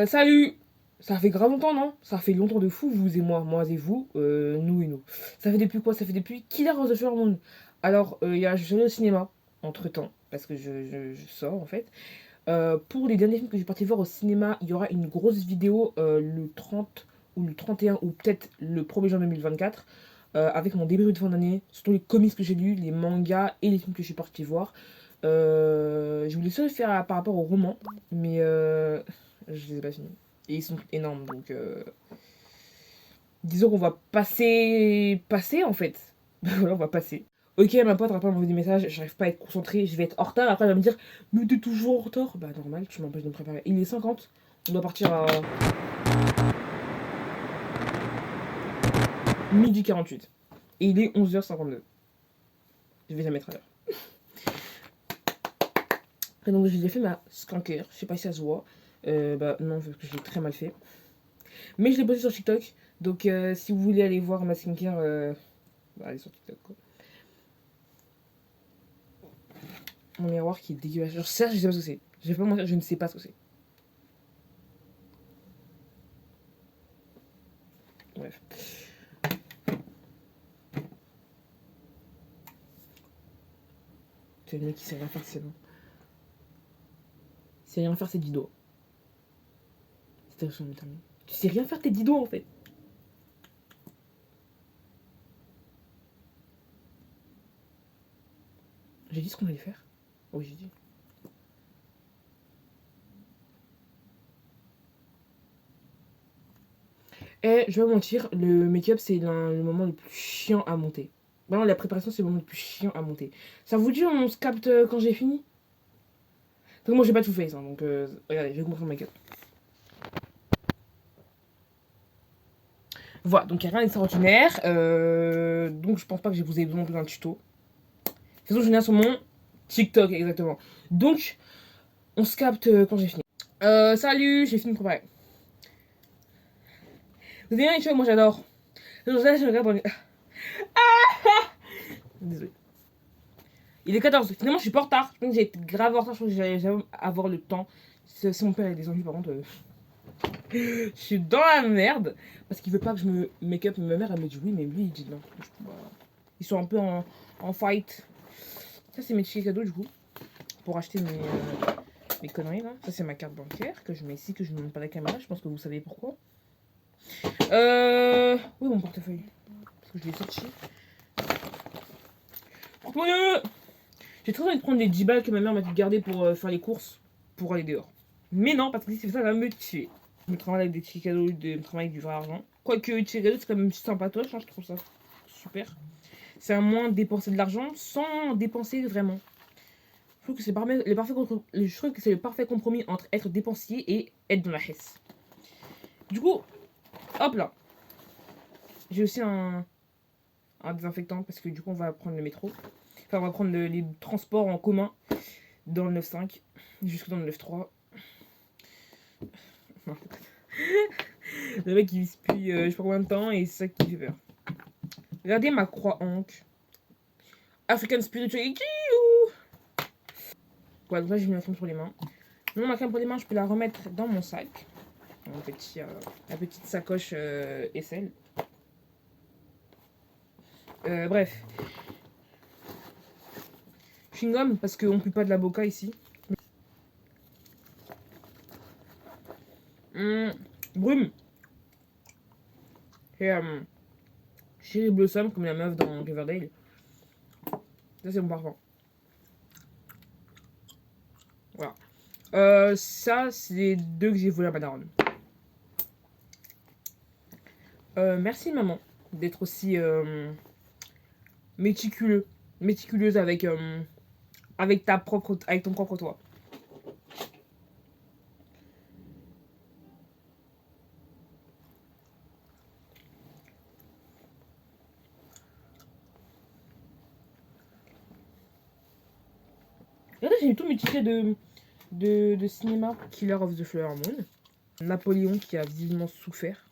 Salut! Ça fait grave longtemps, non? Ça fait longtemps de fou, vous et moi et vous, nous et nous. Ça fait depuis quoi? Ça fait depuis Killer of the Flower Moon. Alors, je suis allée au cinéma, entre-temps, parce que je sors, en fait. Pour les derniers films que j'ai parti voir au cinéma, il y aura une grosse vidéo le 30 ou le 31 ou peut-être le 1er janvier 2024 avec mon débrief de fin d'année, surtout les comics que j'ai lus, les mangas et les films que je suis parti voir. Je voulais ça le faire par rapport aux romans, mais je les ai pas finis. Et ils sont énormes, donc disons qu'on va passer en fait. Voilà, on va passer. Ok, ma pote rappelle m'envoyer des messages, j'arrive pas à être concentrée, je vais être en retard. Après, elle va me dire, mais t'es toujours en retard. Bah, normal, tu m'empêches de me préparer. Il est 50, on doit partir à 12h48. Et il est 11h52. Je vais jamais être à l'heure. Après, donc, j'ai fait ma skincare, je sais pas si ça se voit. Bah, non, parce que je l'ai très mal fait. Mais je l'ai posté sur TikTok. Donc, si vous voulez aller voir ma skincare, bah, allez sur TikTok, quoi. Mon miroir qui est dégueulasse. Genre, certes, je sais pas ce que c'est. Je vais pas mentir, je ne sais pas ce que c'est. Bref. C'est le mec qui sait rien faire, c'est bon. C'est rien faire, c'est 10 doigts. C'était son terminé. Tu sais rien faire tes 10 doigts en fait. J'ai dit ce qu'on allait faire. Oui, j'ai dit. Et je vais pas mentir, le make-up c'est le moment le plus chiant à monter. Vraiment, la préparation c'est le moment le plus chiant à monter. Ça vous dit, on se capte quand j'ai fini? Donc, moi j'ai pas tout fait, ça. Donc, regardez, je vais vous montrer mon make-up. Voilà, donc il n'y a rien d'extraordinaire. Donc, je pense pas que je vous ai besoin d'un tuto. De toute façon, je viens sur mon TikTok, exactement. Donc, on se capte quand j'ai fini. Salut, j'ai fini de préparer. Vous avez bien les cheveux, moi j'adore. Je regarde dans les... Désolé. Il est 14. Finalement, je suis pas en retard. Je pense que j'ai été grave en retard. Je pense que j'allais jamais avoir le temps. Si mon père a des ennuis, par contre, je suis dans la merde. Parce qu'il veut pas que je me make-up. Ma mère, elle me dit oui, mais lui, il dit non. Ils sont un peu en fight. Ça, c'est mes tickets cadeaux, du coup. Pour acheter mes conneries, là. Ça, c'est ma carte bancaire que je mets ici, que je ne montre pas la caméra. Je pense que vous savez pourquoi. Oui, mon portefeuille. Parce que je l'ai sorti. Porte-monnaie. J'ai très envie de prendre les 10 balles que ma mère m'a dit de garder pour faire les courses pour aller dehors. Mais non, parce que si c'est ça, elle va me tuer. Je me travaille avec des tickets cadeaux, je me travaille avec du vrai argent. Quoique, les tickets cadeaux, c'est quand même sympatoche, hein, je trouve ça super. C'est un moyen de dépenser de l'argent sans dépenser vraiment. Je trouve que c'est le parfait compromis entre être dépensier et être dans la hesse. Du coup, hop là. J'ai aussi un désinfectant parce que du coup, on va prendre le métro. Enfin, on va prendre les transports en commun dans le 9-5 jusque dans le 9-3. Le mec il vise depuis je sais pas combien de temps et c'est ça qui fait peur. Regardez ma croix Ankh. African Spirituality. Ouais, donc là j'ai mis ma crème pour les mains. Non, ma crème pour les mains, je peux la remettre dans mon sac. La petite sacoche aisselle. Bref. Chewing-gum, parce qu'on pue pas de la boca ici. Brume. Et Cherry Blossom, comme la meuf dans Riverdale. Ça, c'est mon parfum. Voilà. Ça, c'est les deux que j'ai volé à ma daronne. Merci, maman, d'être aussi méticuleuse avec ton propre toi. Regardez, j'ai mis tous mes tickets de cinéma. Killer of the Flower Moon. Napoléon qui a visiblement souffert.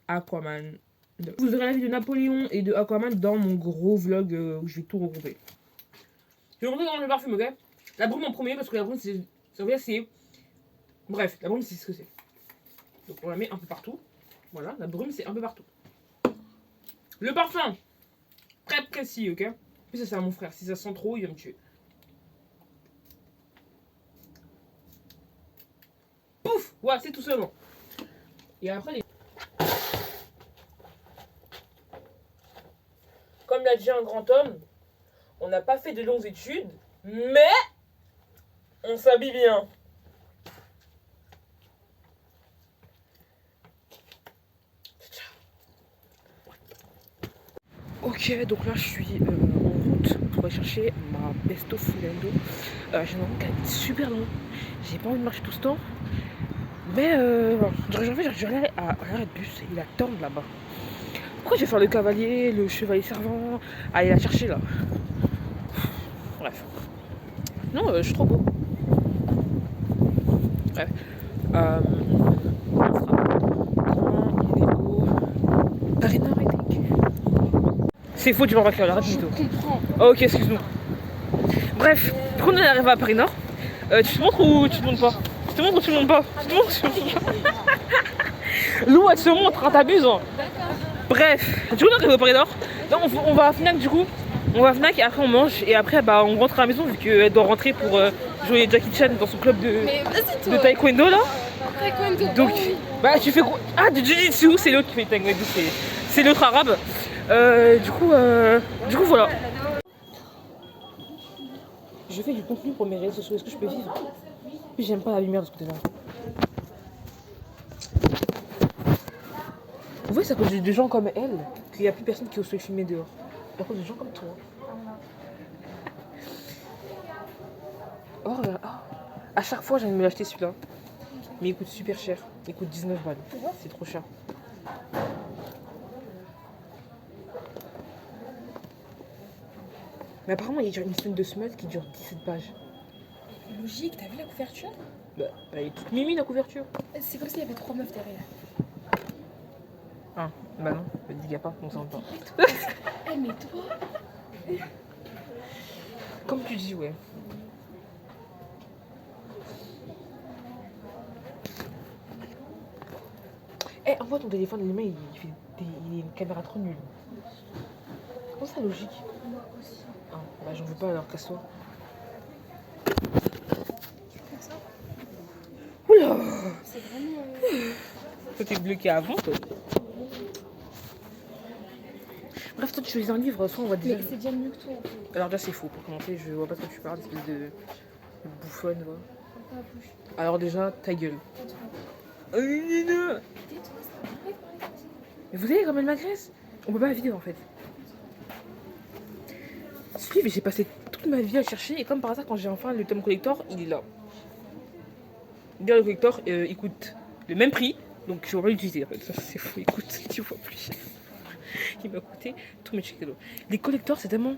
Aquaman. Vous aurez la vie de Napoléon et de Aquaman dans mon gros vlog où je vais tout regrouper. Je vais rentrer dans le parfum, ok? La brume en premier parce que la brume c'est Bref, la brume, c'est ce que c'est. Donc on la met un peu partout. Voilà, la brume, c'est un peu partout. Le parfum, très précis, ok? En plus, ça c'est à mon frère. Si ça sent trop, il va me tuer. Pouf! Voilà, c'est tout seulement. Et après, comme l'a dit un grand homme, on n'a pas fait de longues études, mais on s'habille bien. Ok, donc là je suis en route pour aller chercher ma Besto Fulendo. J'ai un moment qui est super long. J'ai pas envie de marcher tout ce temps. Mais bon, je vais aller à l'arrêt de bus. Il attend là-bas. Pourquoi je vais faire le cavalier, le chevalier servant, aller la chercher là? Bref. Non, je suis trop beau. Bref. Il est où? Paris Nord, I think. C'est faux, tu vas pas l'arrêt Je plutôt. comprends. Oh, ok, excuse-nous. Bref, du coup on est arrivé à Paris Nord. Tu te montres ou tu te montres pas? Tu te montres ou tu te montres pas? Tu te montres ou tu te montres pas? Lou, elle se montre, hein, t'abuses. Hein. Bref, du coup on est arrivé à Paris Nord. Là on va à Fnac du coup. On va à Fnac et après on mange et après bah on rentre à la maison vu qu'elle doit rentrer pour jouer Jackie Chan dans son club de taekwondo là. Taekwondo. Donc oh oui. bah tu fais quoi? Ah, du jiu-jitsu, c'est l'autre qui fait taekwondo, c'est l'autre arabe. Du coup voilà. Je fais du contenu pour mes réseaux sociaux, est-ce que je peux vivre? Puis j'aime pas la lumière de ce côté-là. Vous voyez, c'est à cause de gens comme elle qu'il n'y a plus personne qui ose se filmer dehors. C'est à cause de gens comme toi. Oh là là. À chaque fois, j'ai envie de me l'acheter celui-là. Mais il coûte super cher. Il coûte 19 balles. C'est trop cher. Mais apparemment, il y a une scène de smut qui dure 17 pages. Logique, t'as vu la couverture? Bah, elle est toute mimi la couverture. C'est comme s'il y avait 3 meufs derrière. Ah, bah non, il n'y a pas, on s'en pas. Eh mais toi. Comme tu dis, ouais. Eh, envoie ton téléphone, le mec, il est une caméra trop nulle. Comment ça, logique? Moi aussi. Ah, bah j'en veux pas alors, casse-toi. Comme ça. Oula! C'est vraiment. Toi, t'es bloqué avant, toi. Bref, toi, tu choisis un livre, soit on va déjà. Mais c'est déjà mieux que toi en fait. Alors, déjà, c'est faux. Pour commencer, je vois pas de quoi tu parles, espèce de bouffonne, va. Ferme ta bouche. Alors, déjà, ta gueule. Tais-toi. Mais Tais-toi, ça va pas parler comme ça. vous voyez comme elle m'agresse? On peut pas la vider en fait. Ce livre, j'ai passé toute ma vie à le chercher et comme par hasard, quand j'ai enfin le tome collector, il est là. Bien, le collector, il coûte le même prix, donc je vais pas l'utiliser en fait. Ça, c'est fou, il coûte 10 fois plus cher. Il m'a coûté tous mes chicanos. Les collectors, c'est tellement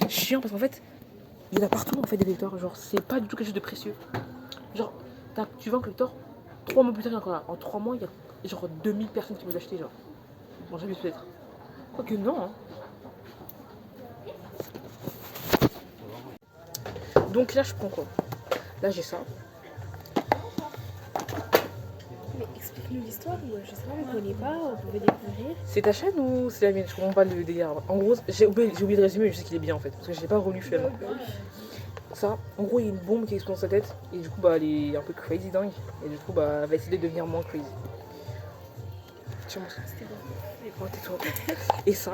chiant parce qu'en fait, il y en a partout en fait des collectors. Genre, c'est pas du tout quelque chose de précieux. Genre, tu vas en collector, 3 mois plus tard, il y a encore là. En 3 mois, il y a genre 2000 personnes qui veulent l'acheter. Genre, bon, j'abuse peut-être. Quoique, non, hein. Donc là, je prends quoi? Là, j'ai ça. Mais explique-nous l'histoire ou je sais pas, on connaît pas, on pouvait découvrir. C'est ta chaîne ou c'est la mienne? Je comprends pas le délire. En gros, j'ai oublié de résumer, mais je sais qu'il est bien en fait. Parce que je l'ai pas relu finalement. Ça, en gros, il y a une bombe qui explose dans sa tête. Et du coup, bah, elle est un peu crazy dingue. Et du coup, bah, elle va essayer de devenir moins crazy. Tiens-moi ça. C'était bon. Oh, tais-toi. Et ça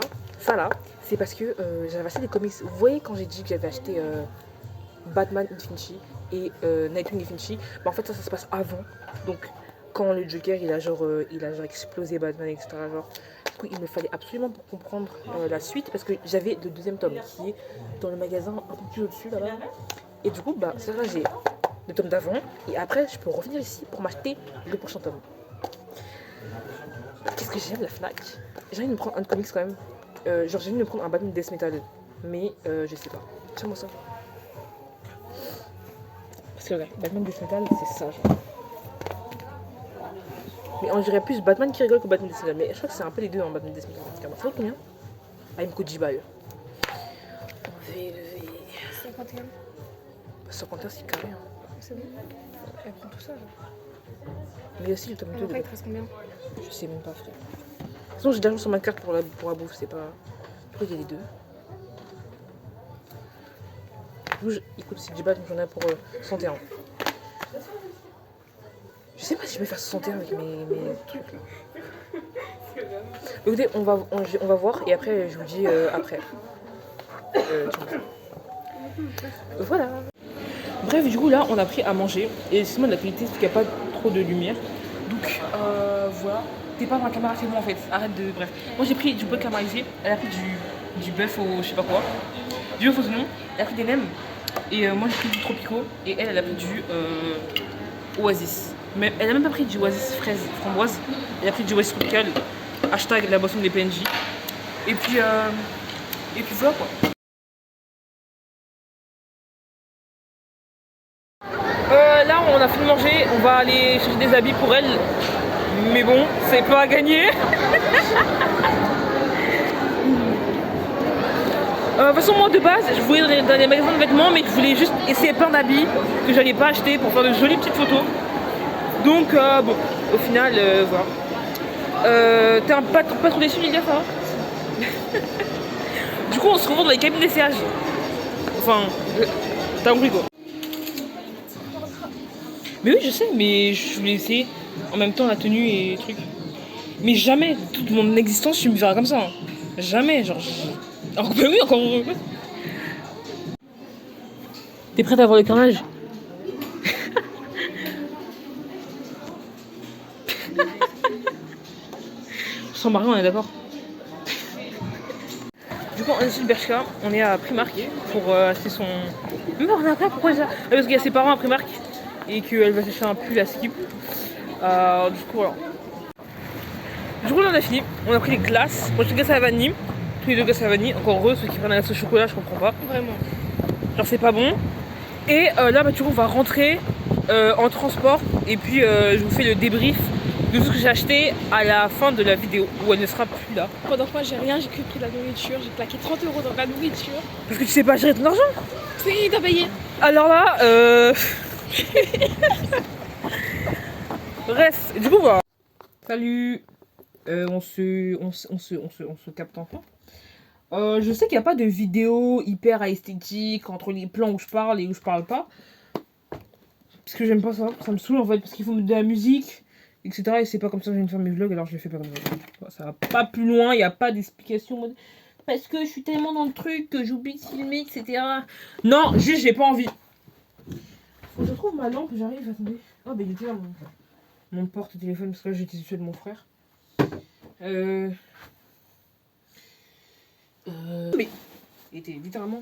là, c'est parce que j'avais acheté des comics. Vous voyez, quand j'ai dit que j'avais acheté Batman Infinity et Nightwing Infinity, bah, en fait, ça se passe avant. Donc, quand le Joker il a genre explosé Batman, etc. Genre, du coup, il me fallait absolument pour comprendre la suite parce que j'avais le deuxième tome qui est dans le magasin un peu plus au-dessus là-bas. Et du coup, bah, ça là, j'ai le tome d'avant et après, je peux revenir ici pour m'acheter le prochain tome. Qu'est-ce que j'aime la Fnac? J'ai envie de me prendre un comics quand même. Genre, j'ai envie de me prendre un Batman Death Metal, mais je sais pas. Tiens-moi ça. Parce que ouais, Batman Death Metal, c'est ça, genre. Mais on dirait plus Batman qui rigole que Batman Death Metal. Mais je crois que c'est un peu les deux en Batman Death Metal. Ça vaut combien? Ah, il me coûte 10 balles. On va élever. 51. 51, c'est carré. Hein. C'est bon. Elle prend tout ça, là. Mais aussi le tome 2. Après, il te reste combien? Je sais même pas, frère. De toute façon, j'ai d'argent sur ma carte pour la bouffe, c'est pas. Pourquoi il y a les deux? Écoute, c'est 10 balles, donc j'en ai pour 61. Je sais pas si je vais faire 61 avec mes trucs là. Écoutez, on va voir et après je vous dis après. Voilà. Bref, du coup là on a pris à manger et c'est moi de la qualité parce qu'il n'y a pas trop de lumière. Donc voilà. T'es pas dans la caméra, c'est moi en fait. Arrête de. Bref. Moi j'ai pris du bœuf caramélisé, elle a pris du bœuf au je sais pas quoi. Du bœuf au saumon, elle a pris des nems. Et moi j'ai pris du Tropico et elle a pris du Oasis. Mais elle a même pas pris du Oasis fraise framboise, elle a pris du Oasis tropical, hashtag la boisson des PNJ. Et puis voilà quoi. Là on a fini de manger, on va aller chercher des habits pour elle. Mais bon, c'est pas à gagner. De toute façon, moi de base, je voulais dans les magasins de vêtements, mais je voulais juste essayer plein d'habits que j'allais pas acheter pour faire de jolies petites photos. Donc, bon, au final, voilà. T'es pas trop déçu, les gars, ça va? Du coup, on se retrouve dans les cabines d'essayage. Enfin, t'as compris quoi. Mais oui, je sais, mais je voulais essayer en même temps la tenue et trucs. Mais jamais, toute mon existence, tu me verras comme ça. Hein. Jamais, genre. Alors que oui, encore heureux. T'es prête à voir le carnage? Sans Marie, on est d'accord. Du coup, on est sur le Bershka, on est à Primark pour acheter son. Mais on est après, pourquoi ça? Parce qu'il y a ses parents à Primark et qu'elle va chercher un pull à Skip. Du coup, voilà. Du coup, là, on a fini. On a pris les glaces. Moi, je suis glace à la vanille. Tous les deux glaces à la vanille. Encore heureux, ceux qui prennent la glace au chocolat, je comprends pas. Vraiment. Genre, c'est pas bon. Et là, bah, du coup, on va rentrer en transport. Et puis, je vous fais le débrief de tout ce que j'ai acheté à la fin de la vidéo où elle ne sera plus là. Pendant que moi, j'ai rien, j'ai que pris de la nourriture. J'ai plaqué 30 € dans la nourriture. Parce que tu sais pas gérer ton argent. Si, t'as payé. Alors là, bref, du coup, voilà. Salut. On se capte enfin. Je sais qu'il n'y a pas de vidéo hyper esthétique entre les plans où je parle et où je parle pas. Parce que j'aime pas ça. Ça me saoule en fait. Parce qu'il faut mettre de la musique, etc. Et c'est pas comme ça que je viens de faire mes vlogs. Alors je les fais pas comme ça. Ça va pas plus loin. Il n'y a pas d'explication. Parce que je suis tellement dans le truc que j'oublie de filmer, etc. Non, juste j'ai pas envie. Faut que je trouve ma lampe. J'arrive. Attendez. Oh, bah il était là mon porte-téléphone. Parce que là j'étais celui de mon frère. Mais il était littéralement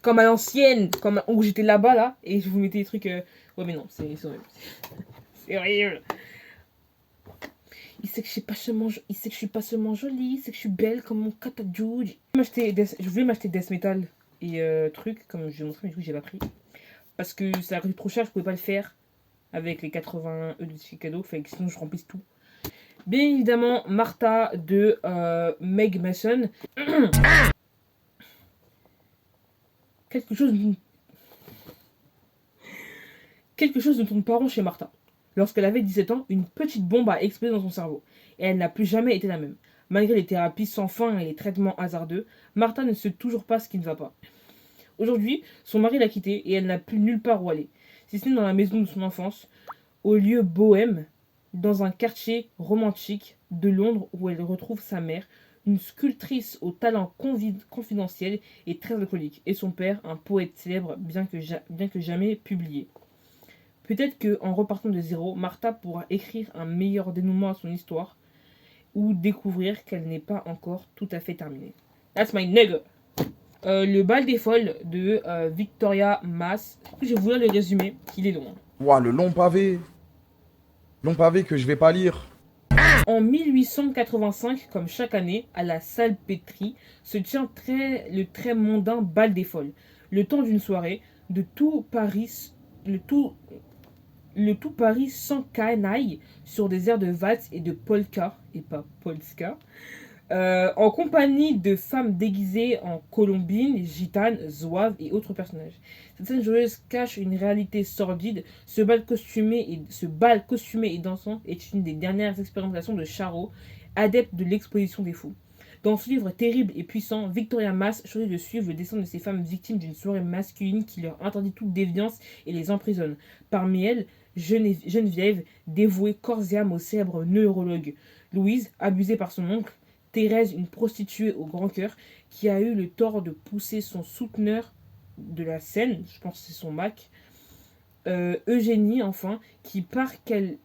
comme à l'ancienne, comme où j'étais là-bas là, et je vous mettais des trucs. Ouais, mais non, c'est horrible. C'est horrible. Il sait que je suis pas seulement, il sait que je suis pas seulement jolie, il sait que je suis belle comme mon Katajuj. Je voulais m'acheter Death Metal et trucs comme je vous ai montré, mais du coup j'ai pas pris parce que ça a coûté trop cher, je pouvais pas le faire avec les 80 € de ticket cadeau, fait que sinon je remplisse tout. Bien évidemment, Martha de Meg Mason. Quelque chose ne tourne pas rond chez Martha. Lorsqu'elle avait 17 ans, une petite bombe a explosé dans son cerveau. Et elle n'a plus jamais été la même. Malgré les thérapies sans fin et les traitements hasardeux, Martha ne sait toujours pas ce qui ne va pas. Aujourd'hui, son mari l'a quittée et elle n'a plus nulle part où aller. Si ce n'est dans la maison de son enfance, au lieu bohème, dans un quartier romantique de Londres où elle retrouve sa mère, une sculptrice au talent confidentiel et très alcoolique, et son père, un poète célèbre bien que jamais publié. Peut-être qu'en repartant de zéro, Martha pourra écrire un meilleur dénouement à son histoire, ou découvrir qu'elle n'est pas encore tout à fait terminée. That's my nigga. Le bal des folles de Victoria Mass. Je vais vous lire le résumé, qu'il est long. Ouah, le long pavé. Long pavé que je vais pas lire. En 1885, comme chaque année, à la Salpêtrie, se tient le très mondain bal des folles. Le temps d'une soirée, le tout Paris s'encanaille sur des airs de valse et de polka, et pas polska, en compagnie de femmes déguisées en colombines, gitanes, zouaves et autres personnages. Cette scène joyeuse cache une réalité sordide. Ce bal costumé et dansant est une des dernières expérimentations de Charo, adepte de l'exposition des fous. Dans ce livre terrible et puissant, Victoria Mass choisit de suivre le destin de ces femmes victimes d'une soirée masculine qui leur interdit toute déviance et les emprisonne. Parmi elles, Geneviève, dévouée corps et âme au célèbre neurologue. Louise, abusée par son oncle. Thérèse, une prostituée au grand cœur, qui a eu le tort de pousser son souteneur de la scène, je pense que c'est son Mac. Eugénie, enfin, parce qu'elle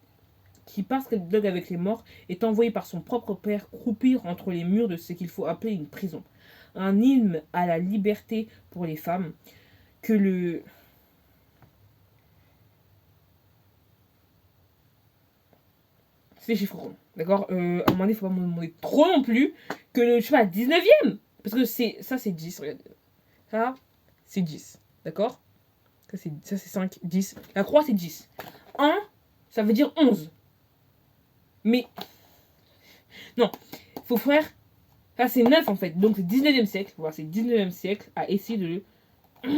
dialogue avec les morts, est envoyée par son propre père croupir entre les murs de ce qu'il faut appeler une prison. Un hymne à la liberté pour les femmes que le... C'est des chiffres ronds, d'accord. À un moment donné, il ne faut pas me demander trop non plus que le, je sais pas, 19e. Parce que ça, c'est 10, regardez. Ça, c'est 10, d'accord. Ça, c'est 5, 10. La croix, c'est 10. 1, ça veut dire 11. Mais, non, il faut faire... Ça, c'est 9, en fait. Donc, c'est 19e siècle. Voilà, c'est 19e siècle à essayer de le... Je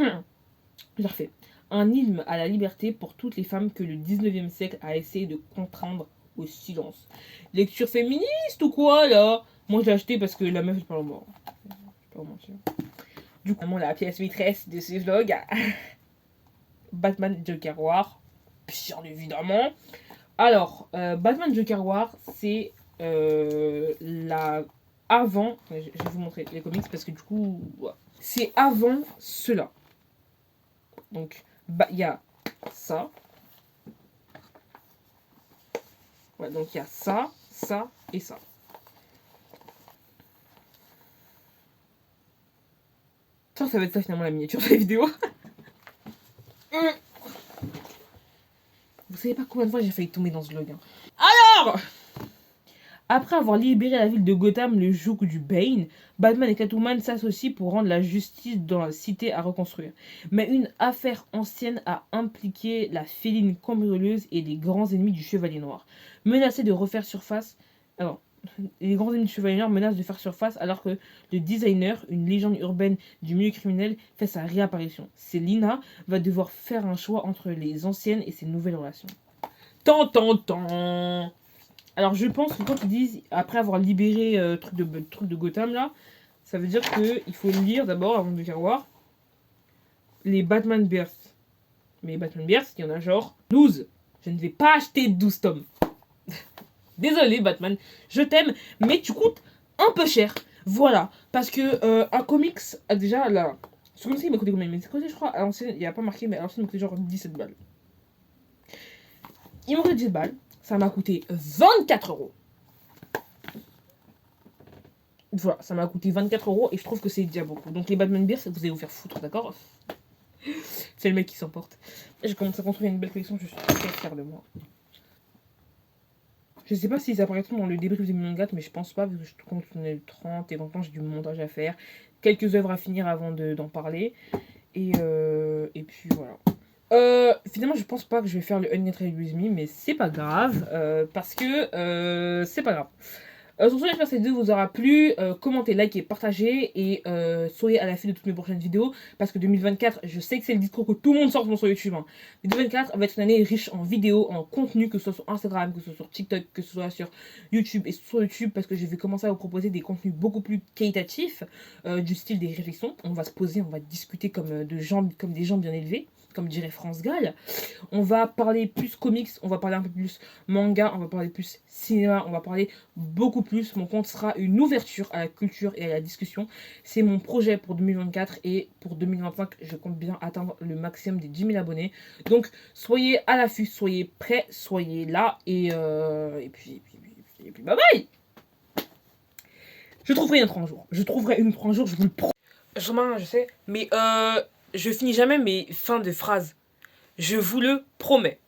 le refais. Un hymne à la liberté pour toutes les femmes que le 19e siècle a essayé de contraindre au silence. Lecture féministe ou quoi, là? Moi, je l'ai acheté parce que la meuf, elle parle au mort. Je vais pas vous mentir. Du coup, la pièce maîtresse de ce vlog, Batman Joker War, bien évidemment. Alors, Batman Joker War, c'est la... Avant... Je vais vous montrer les comics parce que du coup... Ouais. C'est avant cela. Donc, il y a ça. Ouais, donc il y a ça, ça et ça. Ça va être ça finalement la miniature de la vidéo. Vous savez pas combien de fois j'ai failli tomber dans ce vlog. Hein. Alors, après avoir libéré la ville de Gotham, le joug du Bane, Batman et Catwoman s'associent pour rendre la justice dans la cité à reconstruire. Mais une affaire ancienne a impliqué la féline cambrioleuse et les grands ennemis du Chevalier Noir. Menacés de refaire surface... Alors, les grands ennemis du Chevalier Noir menacent de faire surface alors que le designer, une légende urbaine du milieu criminel, fait sa réapparition. Selina va devoir faire un choix entre les anciennes et ses nouvelles relations. Tant. Alors je pense que quand ils disent, après avoir libéré truc de Gotham là, ça veut dire qu'il faut lire d'abord, avant de faire voir, les Batman Birth. Mais Batman Birth, il y en a genre 12. Je ne vais pas acheter 12 tomes. Désolé Batman, je t'aime, mais tu coûtes un peu cher. Voilà, parce que un comics, déjà là, ce comics il m'a coûté combien? Mais c'est coûté je crois, à l'ancienne, il n'y a pas marqué, mais à l'ancienne il m'a coûté genre 17 balles. Il m'a coûté 17 balles. Ça m'a coûté 24 €. Voilà, ça m'a coûté 24 € et je trouve que c'est déjà beaucoup. Donc les Batman Bears, vous allez vous faire foutre, d'accord? C'est le mec qui s'emporte. J'ai commencé à construire une belle collection, je suis très fière de moi. Je sais pas si ça apparaîtra dans le débrief de 2024, mais je pense pas, parce que je compte le 30 et maintenant j'ai du montage à faire. Quelques œuvres à finir avant d'en parler. Et puis voilà. Finalement, je pense pas que je vais faire le Unnaturally With Me, mais c'est pas grave, parce que c'est pas grave. Sur ce, j'espère que cette vidéo vous aura plu. Commentez, likez, partagez et soyez à l'affût de toutes mes prochaines vidéos, parce que 2024, je sais que c'est le discours que tout le monde sort sur YouTube. Hein. Mais 2024 va être une année riche en vidéos, en contenu, que ce soit sur Instagram, que ce soit sur TikTok, que ce soit sur YouTube et sur YouTube, parce que je vais commencer à vous proposer des contenus beaucoup plus qualitatifs, du style des réflexions. On va se poser, on va discuter comme des gens bien élevés, comme dirait France Gall. On va parler plus comics, on va parler un peu plus manga, on va parler plus cinéma, on va parler beaucoup plus. Mon compte sera une ouverture à la culture et à la discussion. C'est mon projet pour 2024 et pour 2025, je compte bien atteindre le maximum des 10 000 abonnés. Donc, soyez à l'affût, soyez prêts, soyez là et puis bye bye. Je trouverai une autre un jour. Je vous le promets. Je sais, mais je finis jamais mes fins de phrases. Je vous le promets.